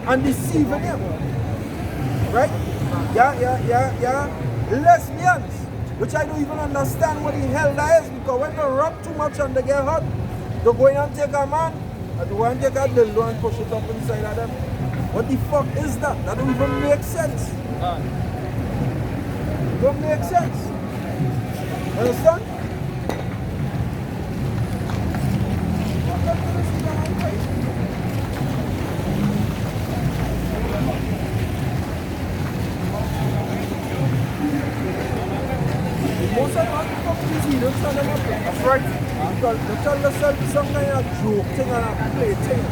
and deceiving him. Right? Yeah. Lesbians, which I don't even understand what the hell that is, because when they rub too much and they get hot, they go in and take a man, and they go and take a dildo and push it up inside of them. What the fuck is that? That don't even make sense. Don't make sense. Understand? Most of the companies here don't tell them up. That's right. Because they tell themselves some kind of joke thing and a play thing.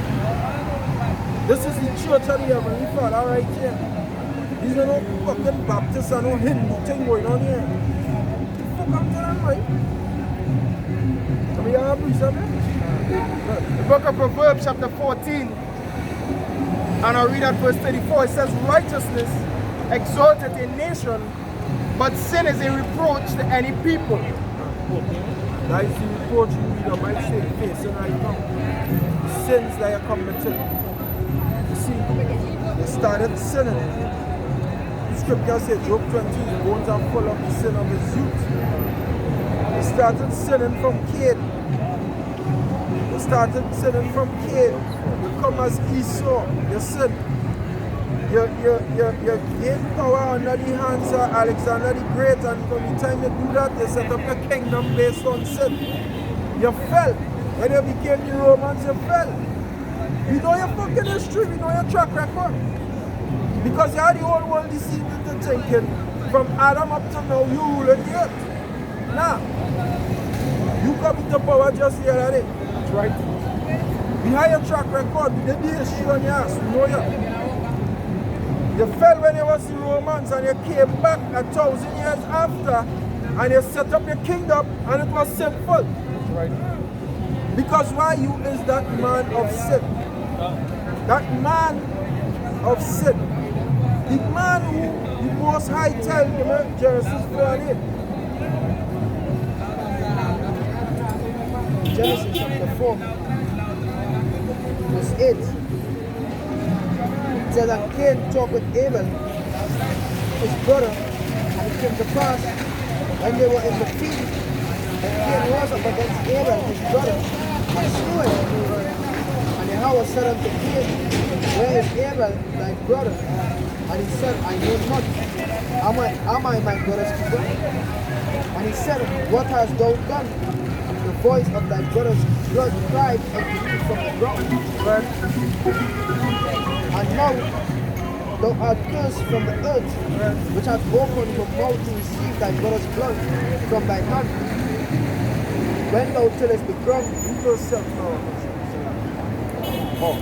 This is the church of the Heavenly Father right here. These are no fucking Baptists and no Hindu thing going on here. What the fuck I'm telling right? Can we have a piece of it? The book of Proverbs chapter 14, and I'll read at verse 34. It says, righteousness exalteth a nation, but sin is a reproach to any people. That is the reproach you read on my face and right now. Sins that are committed. You see, they started sinning. The scripture says, Job 20, his bones are full of the sin of his youth. They started sinning from Cain. They started sinning from Cain. You come as Esau, you sin. You gain power under the hands of Alexander the Great, and from the time you do that, you set up a kingdom based on sin. You fell. When you became the Romans, you fell. You know your fucking history, you know your track record. Because you had the whole world deceived into thinking from Adam up to now, you rule the earth. Now, you come into power just the other day. That's right. We have your track record, we did the history on your ass, we know you. You fell when you was the Romans and you came back 1,000 years after and you set up your kingdom and it was sinful. That's right. Because why you is that man of sin? That man of sin. The man who the Most High tell him in Genesis 4:8. Genesis chapter 4, verse 8. It says that Cain talked with Abel, his brother, and it came to pass when they were in the field, that Cain rose up against Abel, his brother, and slew him. And Yahweh said unto Cain, where is Abel, thy brother? And he said, I know not. Am I my brother's keeper? And he said, what hast thou done? The voice of thy brother's blood cried unto me from the ground. And now thou art cursed from the earth, which hath opened her mouth to receive thy brother's blood from thy hand. When thou tillest the ground, You yourself now. Oh.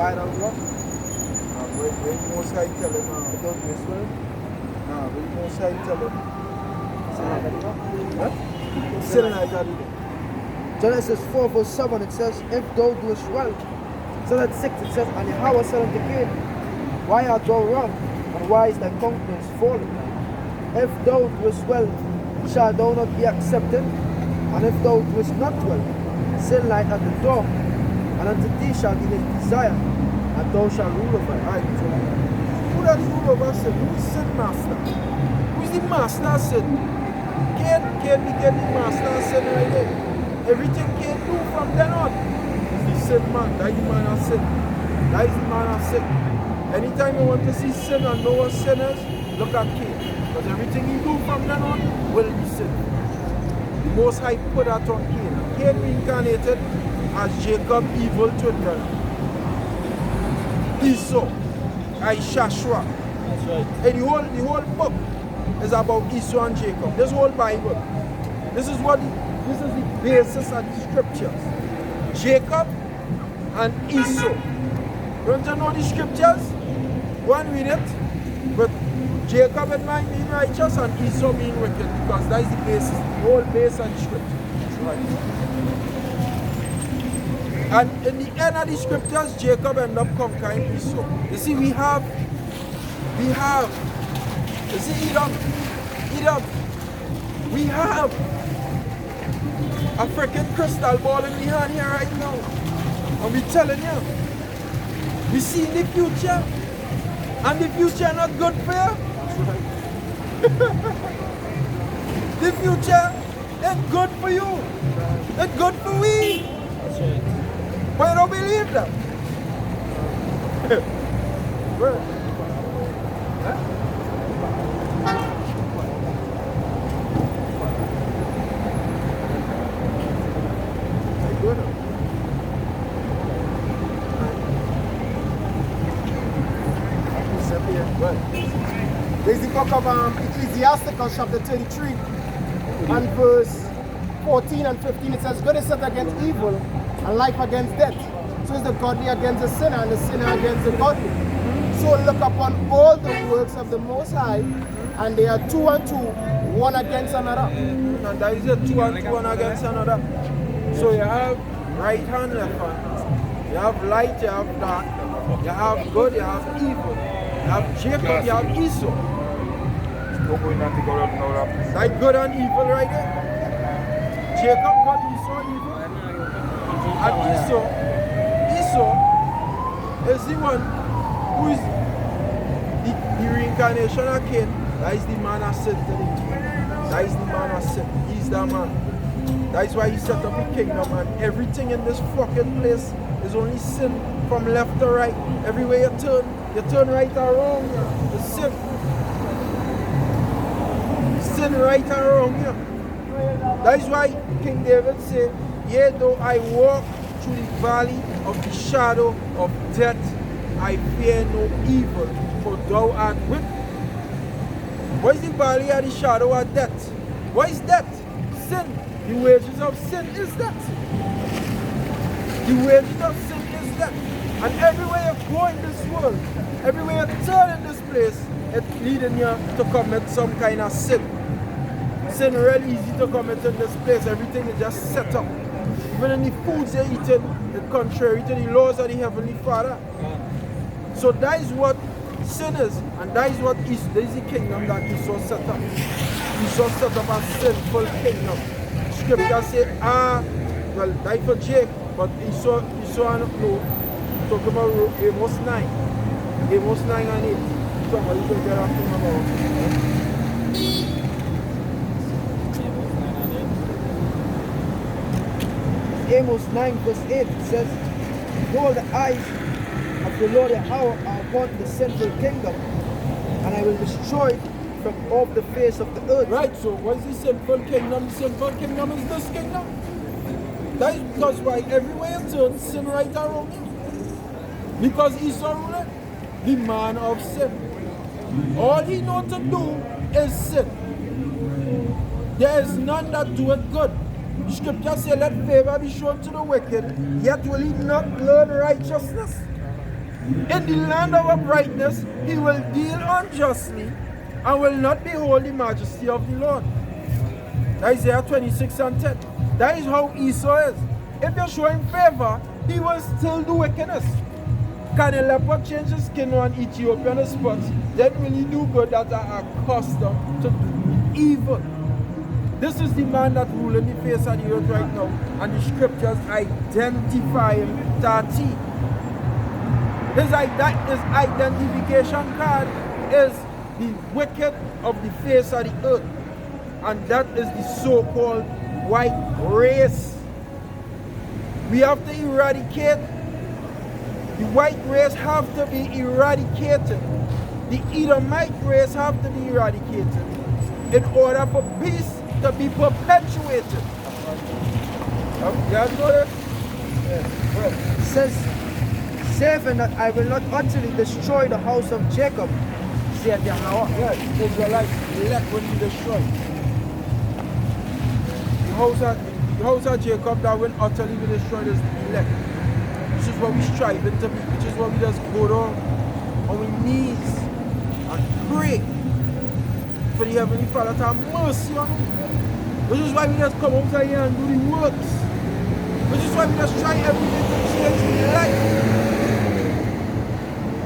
fight out rock, When Most High tell him, don't miss well. when Most High tell him, sin like that. Genesis 4 verse 7, it says, if thou doest well. So that 6, it says, and Yahweh said unto Cain, why art thou wrong, and why is thy countenance fallen? If thou doest well, shalt thou not be accepted? And if thou doest not well, sin lieth at the door, and unto thee shall be his desire, and thou shalt rule over it. Right, so who does rule over sin? Who is sin master? Who is the master of sin? Cain became the master of sin right there. Everything Cain do from then on is the sin man. That is the man of sin. That is the man of sin. Anytime you want to see sin and know what sin is, look at Cain. Because everything he do from then on will be sin. The Most High put that on Cain. Cain reincarnated as Jacob, evil twin brother. Esau, Shashua. That's right. And the whole book is about Esau and Jacob. This whole Bible. This is the basis of the scriptures. Jacob and Esau. You want to know the scriptures? Go and read it. But Jacob and mine being righteous and Esau being wicked, because that is the basis, the whole base of the scripture. Right. And in the end of the scriptures, Jacob ended up conquering Esau. You see, we have, you see, Edom, we have a freaking crystal ball in the hand here right now. And we telling you, we see the future. And the future not good for you. The future ain't good for you. It's good for we. But you don't believe that. Well, huh? There's the book of Ecclesiasticus chapter 33 and verse 14 and 15. It says, good is set against evil and life against death. So is the godly against the sinner and the sinner against the godly. So look upon all the works of the Most High, and they are 2 and 2, one against another. And that is a 2 and 2 one against another. So you have right hand, left hand. You have light, you have dark. You have good, you have evil. You have Jacob, you have Esau. Like good and evil right there. Jacob got Esau evil. And Esau is the one who is the reincarnation of Cain. That is the man I said today. That is the man I said. He's the man. That is why he set up a kingdom, and everything in this fucking place is only sin from left to right. Everywhere you turn right or wrong, it's sin. Sin right or wrong, yeah. That is why King David said, yea, though I walk through the valley of the shadow of death, I fear no evil, for thou art with me. What is the valley of the shadow of death? What is death? Sin. The wages of sin is death. The wages of sin is death. And everywhere you go in this world, everywhere you turn in this place, it's leading you to commit some kind of sin. Sin really easy to commit in this place. Everything is just set up. Even in the foods you're eating, it's contrary to the laws of the Heavenly Father. So that is what sin is, and that is what this is the kingdom that Esau set up. Esau set up a sinful kingdom. Scripture said, well, die for Jake, but Esau no, talk about Amos 9. Amos 9 and 8. Somebody can get after him about. Amos 9 verse 8 it says, behold, the eyes of the Lord Yahweh are upon the sinful kingdom, and I will destroy it from off the face of the earth. Right, so what is the sinful kingdom? The sinful kingdom is this kingdom. That is because why everywhere you turn, sin right around you. Because Esau ruled the man of sin. All he knows to do is sin. There is none that doeth good. Scripture says, let favor be shown to the wicked, yet will he not learn righteousness. In the land of uprightness, he will deal unjustly and will not behold the majesty of the Lord. Isaiah 26 and 10. That is how Esau is. If you show him favor, he will still do wickedness. Can a leopard change his skin on Ethiopian spots? Then will he do good that are accustomed to do evil? This is the man that rules in the face of the earth right now, and the scriptures identify him to T. His identification card is the wicked of the face of the earth, and that is the so-called white race. We have to eradicate. The white race have to be eradicated. The Edomite race have to be eradicated in order for peace to be perpetuated. It says, saving that I will not utterly destroy the house of Jacob, said Yahweh. Yes, Israelites elect when you destroy. The house of Jacob that will utterly be destroyed is the elect. This is what we strive to be. Which is what we just go down on our knees and pray for the Heavenly Father to have mercy on us. Which is why we just come out here and do the works. Which is why we just try everything to change the life.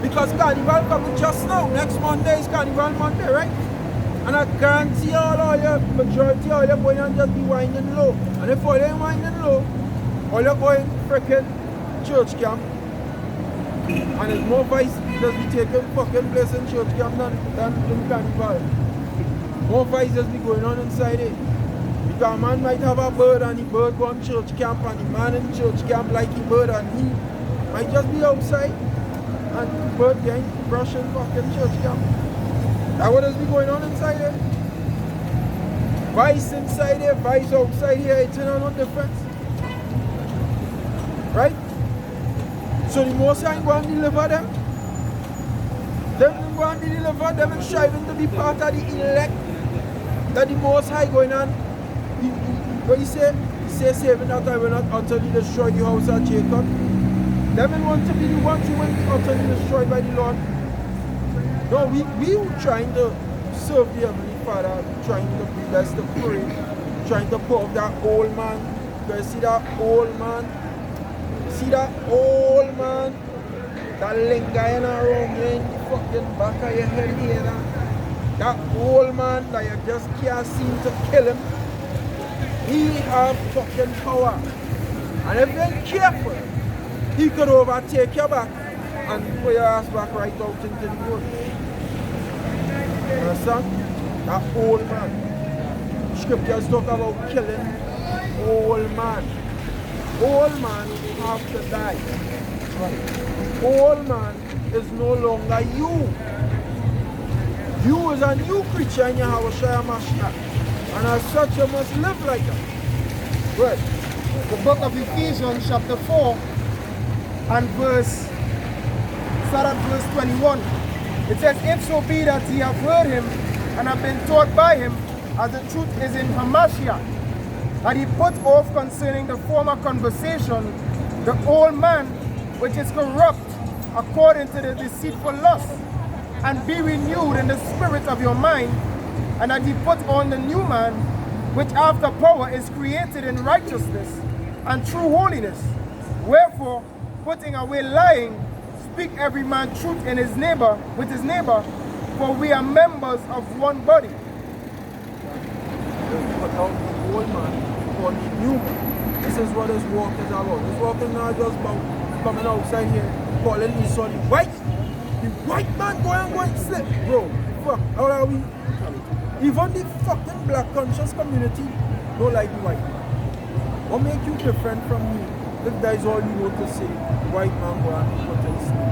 Because Carnival coming just now. Next Monday is Carnival Monday, right? And I guarantee all your majority all you're going and just be winding low. And if all you're winding low, all you're going freaking church camp. And it's more vice just be taking fucking place in church camp than in carnival. More vice just be going on inside it. Because a man might have a bird and the bird go on church camp and the man in church camp like the bird and he might just be outside and the bird getting brushing fucking church camp. That's what is be going on inside here. Vice inside here, vice outside here, it's no difference. Right? So the Most High go and deliver them. Them go and deliver them and striving to be part of the elect that the Most High going on. What he say? He says saving that I will not utterly destroy the house of Jacob. Them want to be the ones who will be utterly destroyed by the Lord. No, we were trying to serve the Heavenly Father, trying to bless the pray, trying to pull up that old man. You guys see that old man? See that old man? That lingering around you in the fucking back of your head here. That old man that you just can't seem to kill him. He have fucking power. And if you're careful, he could overtake your back and put your ass back right out into the road. Understand? That old man. Scriptures talk about killing old man. Old man have to die. Right. Old man is no longer you. You is a new creature in your house, and as such you must live like that. Right. The book of Ephesians chapter 4 and start at verse 21. It says, if so be that ye have heard him and have been taught by him, as the truth is in Hamashiach, that he put off concerning the former conversation the old man which is corrupt according to the deceitful lust, and be renewed in the spirit of your mind, and that he put on the new man, which after power is created in righteousness and true holiness. Wherefore, putting away lying, speak every man truth in his neighbor with his neighbor, for we are members of one body. Put out the old man for the new man. This is what his walk is about. His walk is not just about coming outside here, calling me son the white man go and slip. Bro, fuck, how are we? Even the fucking black conscious community don't like the white man. What make you different from me? If that is all you want to say, the white man go and put in sleep.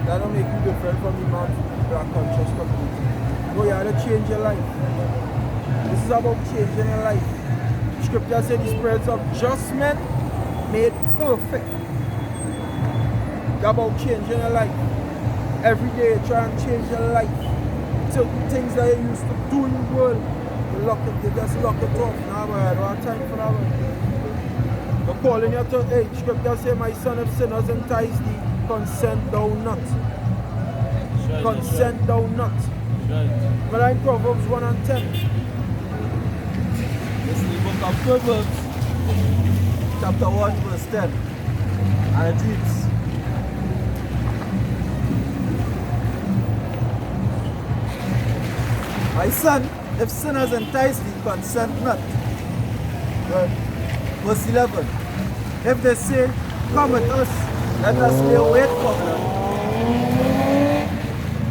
That don't make you different from the man from the black conscious community. No, you have to change your life. This is about changing your life. Scripture says the spirits of just men made perfect. It's about changing your life. Every day try and change your life. Certain things that you used to do in the world, you just lock it off. Now I don't have time for that. You're calling you to, hey, scripture say, my son, if sinners entice thee, consent thou not. Right, Consent right. thou not. Right. But in Proverbs 1 and 10. This is the book of Proverbs, chapter 1, verse 10. And it reads, my son, if sinners entice thee, consent not. Right. Verse 11. If they say, come with us, let us lay wait for them.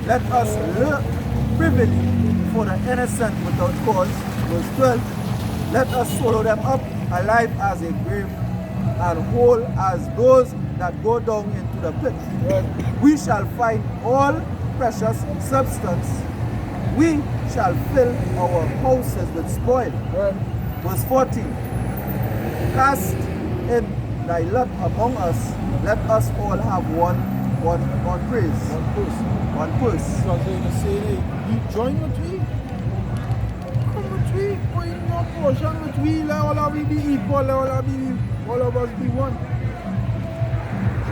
Let us lure privily for the innocent without cause. Verse 12. Let us swallow them up alive as a grave, and whole as those that go down into the pit. Right. We shall find all precious substance. We shall fill our houses with spoil. Right. Verse 14. Cast in thy lot among us, let us all have one praise. One person. One purse. So I was going to say, hey, you join with me. Come with me. Put in your portion with me. Let all of we be equal. Let all of us be one.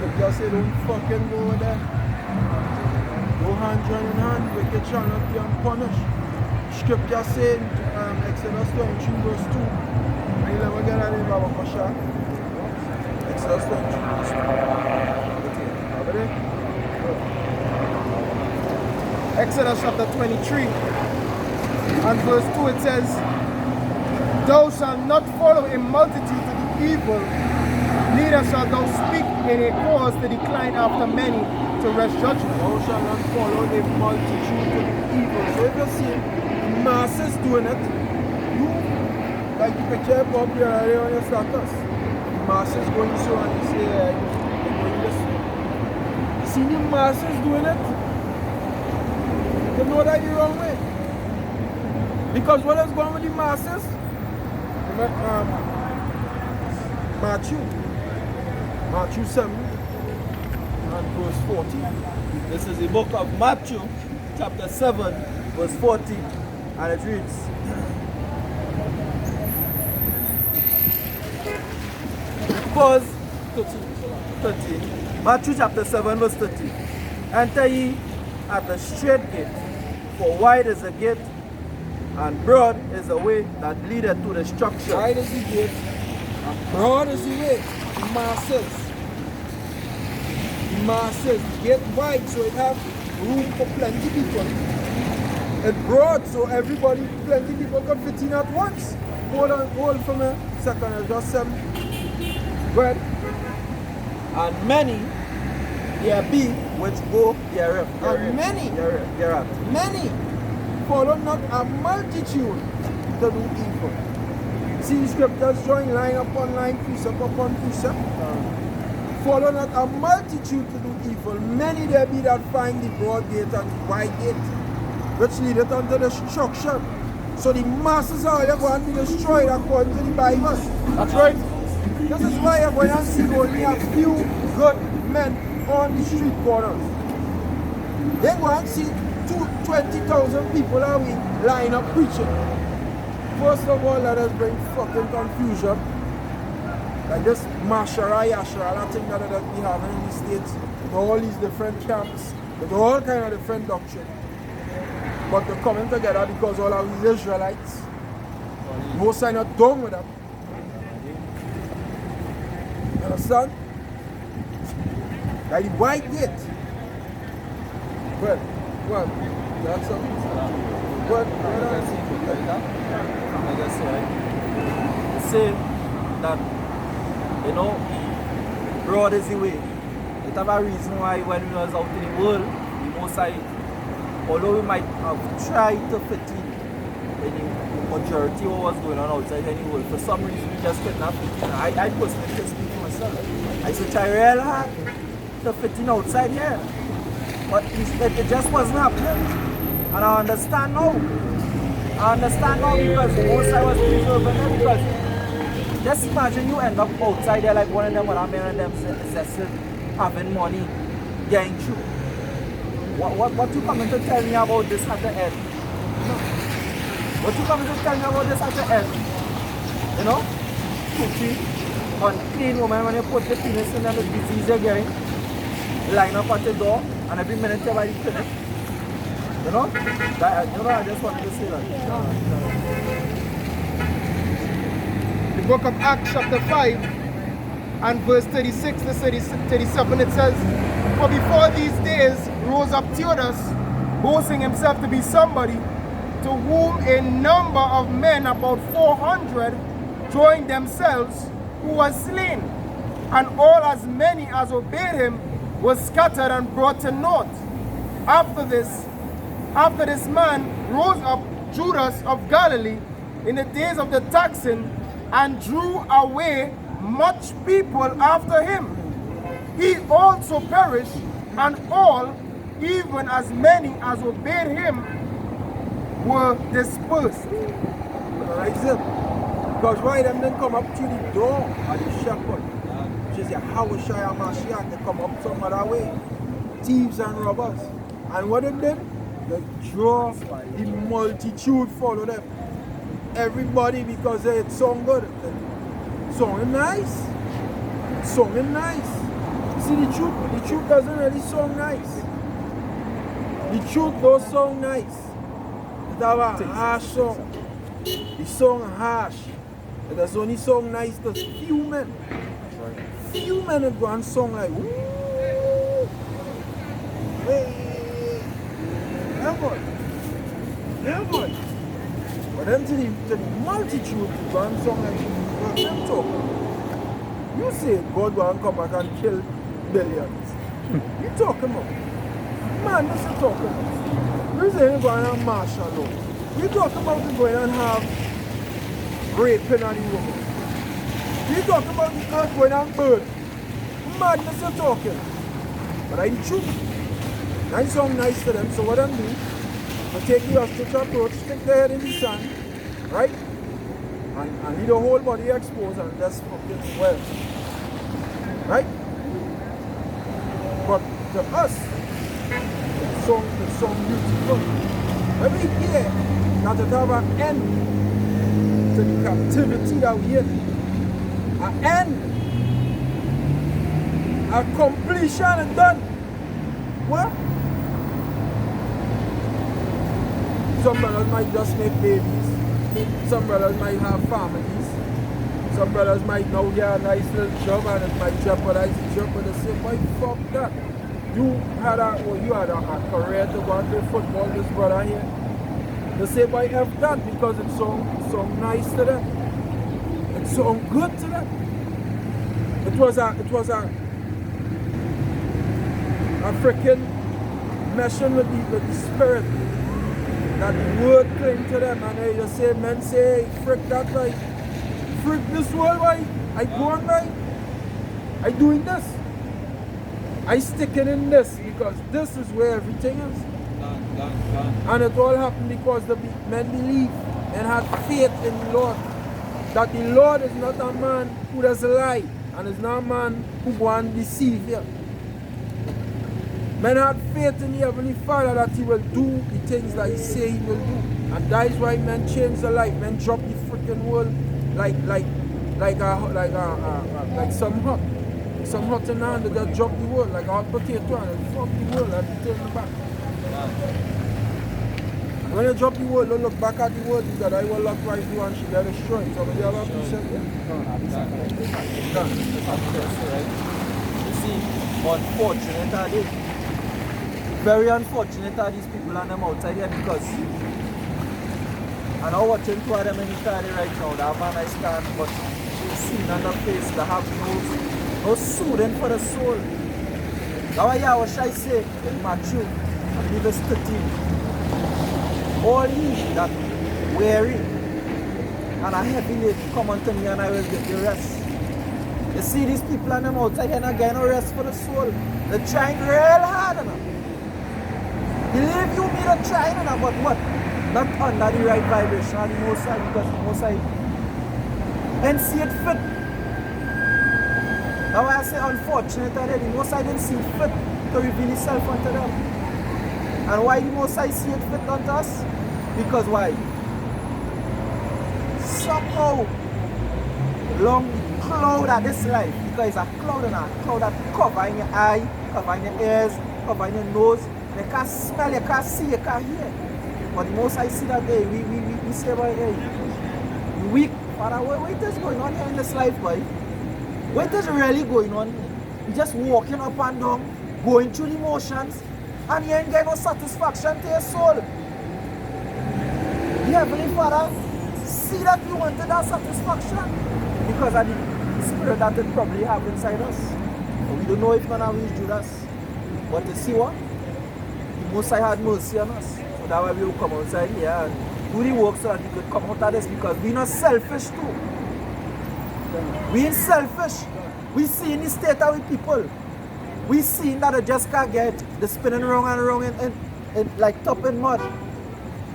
But just say, don't fucking go there. Go hand join in hand. Wicked shall not be unpunished. Scripture saying, Exodus 23 verse 2. And you'll never get out of Baba Pasha. Exodus 23 verse 2. Have it? Exodus chapter 23 And verse 2 it says, thou shalt not follow a multitude to do evil, neither shalt thou speak in a cause to decline after many to rest judgment. Thou shalt not follow the multitude to do evil. So if you see the masses doing it, you, like the picture I put up here earlier on your status, the masses going so and you say, you're going this way. You see the masses doing it, you know that you're wrong way. Because what is going with the masses? Matthew 7 and verse 40. This is the book of Matthew, chapter 7, verse 40, and it reads, Verse 13. Matthew chapter 7, verse 13. Enter ye at the straight gate, for wide is the gate, and broad is the way that leadeth to destruction. Wide is the gate, and broad is the way. The masses. The masses. The gate wide, so it have room for plenty people. It broad, so everybody, plenty people can fit in at once. Hold for me. Second, I just said. But And many there be which go thereof. And many. Thereof. many follow not a multitude to do evil. See the scriptures drawing line upon line, precept upon precept. Follow not a multitude to do evil. Many there be that find the broad gate and the wide gate, which leadeth unto destruction. So the masses are all going to be destroyed according to the Bible. That's right. This is why you're going to see only a few good men on the street corners. They're going to see 20,000 people are we line up preaching. First of all, let us bring fucking confusion. Like this Mashara Yashara, that thing that we have in the States, with all these different camps, with all kind of different doctrine. But they're coming together because all of these Israelites, most are not done with that. You understand? Like the white gate. Well, that's something. What? Like I said, say that, you know, broad is the way. It have a reason why when we was out in the world, the most I, although we might have tried to fit in the majority of what was going on outside in the world, for some reason we just could not fit in. I personally can speak for myself. I used to try real hard to fit in outside here. But it just wasn't happening. And I understand now. Because most I was preserving it, because just imagine you end up outside there like one of them, and them is having money, getting through. What you coming to tell me about this at the end? What you coming to tell me about this at the end? You know? Cookie, unclean woman, when you put the penis in and the disease you're getting, line up at the door, and every minute you're by the clinic. You know? I just wanted to say that. The book of Acts chapter 5 and verse 36 to 37 it says, for before these days rose up Theodas, boasting himself to be somebody, to whom a number of men, about 400, joined themselves, who was slain, and all as many as obeyed him were scattered and brought to naught. After this man rose up Judas of Galilee in the days of the taxing, and drew away much people after him. He also perished, and all, even as many as obeyed him, were dispersed. Rise up. Because why them then come up to the door of the shepherd? Which is Yahushua Mashiach. They come up some other way. Thieves and robbers. And what they did? They draw the multitude follow them. Everybody, because it sound good. Song is nice. Song is nice. See, the truth doesn't really sound nice. The truth don't sound nice. It have a harsh song. The song harsh. It does only sound nice to few men. Few men that go and song like, woo, hey, never. But then to the multitude people and some like what them talking. You say God will come back and kill billions. You talking about? Man, this is talking about. You say you're going to martial law. You talking about you going and have raping on the woman. You talking about the earth going and burn. Madness you're talking. But I ain't true. I sound nice to them, so what I'm doing, I take the ostrich approach, stick their head in the sand, right? And leave the whole body exposed and that's fucking well. Right? But to us, it's so beautiful. When we hear that it have an end to the captivity that we in, an end, a completion and done. What? Some brothers might just make babies. Some brothers might have families. Some brothers might now get a nice little job and it might jeopardize the job, but they say, why fuck that? You had a career to go and play football, this brother here. They say, why F that? Because it's so nice to them. It's so good to them. It was a freaking meshing with the spirit that the word came to them, and they just say, men say, frick that right, frick this world right, I go on right, I doing this, I sticking in this because this is where everything is. And it all happened because the men believed and had faith in the Lord, that the Lord is not a man who does lie, and is not a man who go and deceive you. Men had faith in the Heavenly Father that He will do the things that He say He will do. And that is why men change their life. Men drop the freaking world like some hot. Some hot in the hand, they just drop the world like a hot potato and they fuck the world and turn it back. And when you drop the world, don't look back at the world because I will look right through and she get destroyed. So when you have a piece of it, you see, unfortunate are they. Very unfortunate are these people and them outside here because I know watching two of them in Italy right now, they have a nice stand, but you see on the face, they have no soothing for the soul. That's why what I say in Matthew, I believe it's 13. All ye that weary and are heavy laden, come unto me and I will give you rest. You see these people and them outside here and getting no rest for the soul. They're trying real hard enough. Believe you me, they're trying enough, but what? Not under the right vibration of the Most High, because the Most High didn't see it fit. That's why I say unfortunate that the Most High didn't see it fit to reveal Himself unto them. And why the Most High see it fit unto us? Because why? Somehow, long cloud of this life, because it's a cloud and a cloud that covering your eye, covering your ears, covering your nose. You can't smell, you can't see, you can't hear. But the most I see that day, we say, boy, hey, weak. Father, what is going on here in this life, boy? What is really going on here? You're just walking up and down, going through the motions, and you ain't getting no satisfaction to your soul. The Heavenly Father, see that you wanted that satisfaction because of the spirit that it probably have inside us. But we don't know if none of we do this. But you see what? The Most High had mercy on us. So that's why we will come outside here and do the work so that we could come out of this because we're not selfish too. We ain't selfish. We see in the state of we people. We see that they just can't get the spinning wrong and wrong and like top in mud.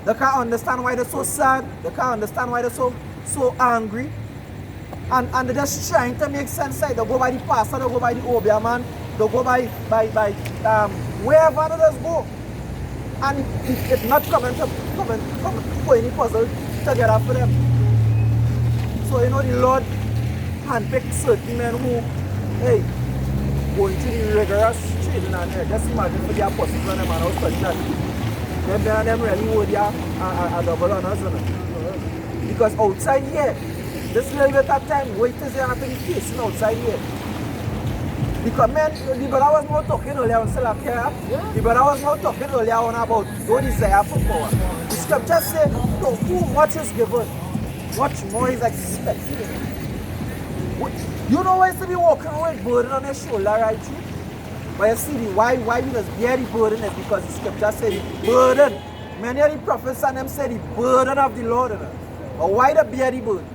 They can't understand why they're so sad. They can't understand why they're so angry. And they're just trying to make sense. They go by the pastor, they go by the Obia man, they go by wherever they just go. And it's not coming to put any puzzle together for them. So you know the Lord handpicked certain men who, hey, going through the rigorous training and just imagine for the apostles and them and how studying that. Them really hold you a double on us. Because outside here, this little bit of time, wait till they have to be facing outside here. Because man, the brother was not talking earlier on Salafia. The brother was not talking earlier on about no desire for power. It's scripture say, no, who much is given, much more is expected. You know why to be walking around with burden on your shoulder, right? But you see why we just bear the burden is because the scripture said the burden. Many of the prophets and them say the burden of the Lord. But why they bear the burden?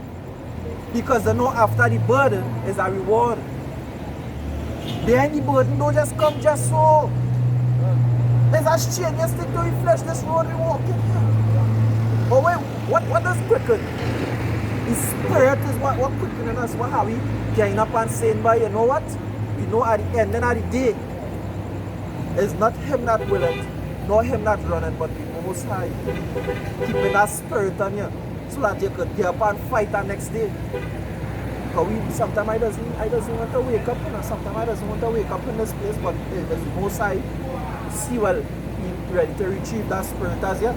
Because they know after the burden is a reward. Bearing the burden don't just come just so. There's a strenuous thing to refresh this road we walk in. But wait, what does quicken? The Spirit is what quickening us. What are we getting up and saying, but you know what? We know at the end of the day, it's not him that will it, nor him that running, but the Most High. Keeping that spirit on you so that you could get up and fight the next day. Because sometimes I doesn't want to wake up, sometimes I doesn't want to wake up in this place, but the Most High see well he ready to retrieve that spirit as yet.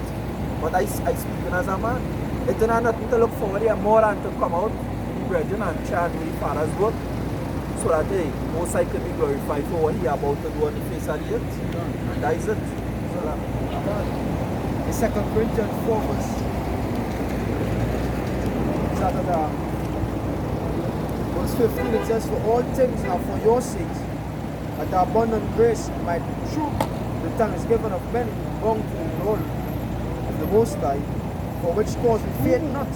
But I speaking as a man. It's not nothing to look forward to more than to come out, be brethren and try and do the Father's work. So that Most High can be glorified for what he about to do on the face of the earth. And that is it. So that, In 2 Corinthians 4 verse verse 15 it says, for all things are for your sakes, that the abundant grace might through the thanksgiving of many belong to the glory of the Most High, for which cause we faint not,